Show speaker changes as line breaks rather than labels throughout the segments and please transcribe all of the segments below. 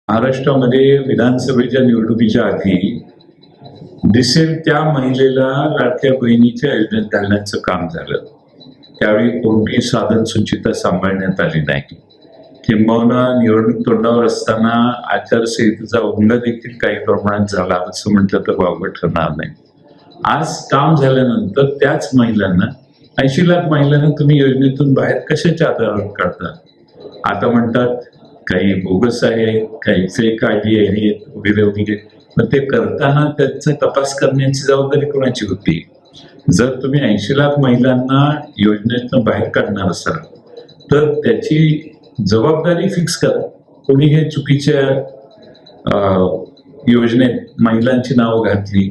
महाराष्ट्रामध्ये विधानसभेच्या निवडणुकीच्या आधी दिसेल त्या महिलेला लाडक्या बहिणीच्या योजनेत घालण्याचं काम झालं. त्यावेळी कोणतीही साधन सुचिता सांभाळण्यात आली नाही. किंबहुना निवडणूक तोंडावर असताना आचारसंहितेचा उल्लंघन देखील काही प्रमाणात झाला असं म्हटलं तर वावगं ठरणार नाही. आज काम झाल्यानंतर त्याच महिलांना 80 लाख महिलांना तुम्ही योजनेतून बाहेर कशाच्या आधारावर काढता? आता म्हणतात काही बोगस आहे, काही फेक आयडी आहेत वगैरे वगैरे. पण ते करताना त्याचा तपास करण्याची जबाबदारी कोणाची होती? जर तुम्ही 80 लाख महिलांना योजनेतून बाहेर काढणार असाल तर त्याची जबाबदारी फिक्स करा. कोणी हे चुकीच्या योजनेत महिलांची नावं घातली,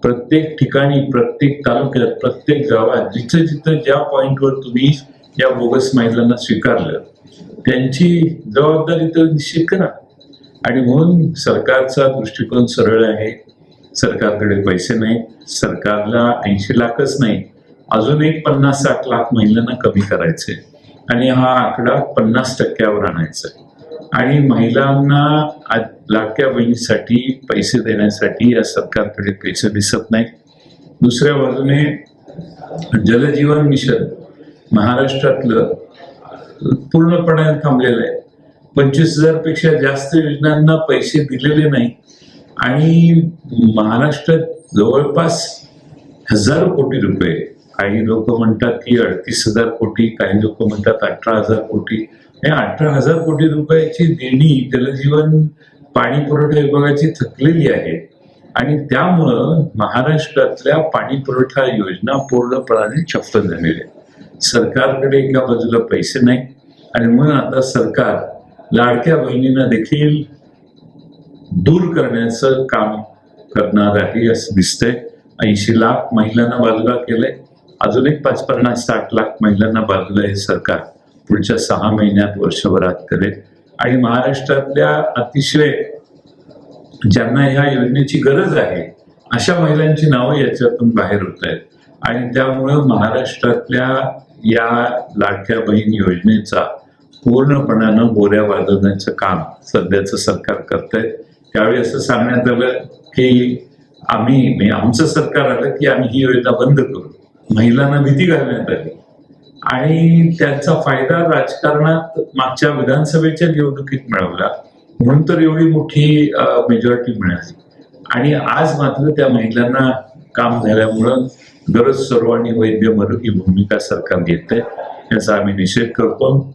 प्रत्येक ठिकाणी, प्रत्येक तालुक्यात, प्रत्येक गावात जिथं जिथं ज्या पॉइंटवर तुम्ही या बोगस महिलांना स्वीकारलं त्यांची जबाबदारी तर निश्चित करा. आणि म्हणून सरकारचा दृष्टिकोन सरळ आहे. सरकारकडे पैसे नाहीत. सरकारला 80 लाखच नाही, अजून एक 50-60 लाख महिलांना कमी करायचे आणि हा आकडा 50% आणायचा. आणि महिलांना लाडक्या बहिणीसाठी पैसे देण्यासाठी या सरकारकडे पैसे दिसत नाहीत. दुसऱ्या बाजूने जलजीवन मिशन महाराष्ट्रातलं पूर्णपणे थांबलेलं आहे. 25,000 पेक्षा जास्त योजनांना पैसे दिलेले नाही आणि महाराष्ट्रात जवळपास हजारो कोटी रुपये, काही लोक म्हणतात की 38,000 कोटी, काही लोक म्हणतात 18,000 कोटी, या 18,000 कोटी रुपयाची देणी जलजीवन पाणी पुरवठा विभागाची थकलेली आहे. आणि त्यामुळं महाराष्ट्रातल्या पाणी पुरवठा योजना पूर्णपणे ठप्प झालेल्या आहेत. सरकारकडे एका बाजूला पैसे नाही आणि म्हणून आता सरकार लाडक्या बहिणींना देखील दूर करण्याचं काम करणार आहे असं दिसतंय. 80 लाख महिलांना बाजूला केलंय, अजून एक 50-60 लाख महिलांना बाजूला हे सरकार पुढच्या 6 महिन्यात, वर्षभरात करेल. आणि महाराष्ट्रातल्या अतिशय ज्यांना ह्या योजनेची गरज आहे अशा महिलांची नावं याच्यातून बाहेर होत आहेत. आणि त्यामुळं महाराष्ट्रातल्या या लाडक्या बहीण योजनेचा पूर्णपणानं बोऱ्या वाजवण्याचं काम सध्याचं सरकार करतंय. त्यावेळी असं सांगण्यात आलं की आमचं सरकार आलं की आम्ही ही योजना बंद करू. महिलांना भीती घालण्यात आली आणि त्याचा फायदा राजकारणात मागच्या विधानसभेच्या निवडणुकीत मिळवला म्हणून तर एवढी मोठी मेजॉरिटी मिळाली. आणि आज मात्र त्या महिलांना काम झाल्यामुळं गरज सर्वांनी वैद्य मरू ही भूमिका सरकार घेतंय, याचा आम्ही निषेध करतो.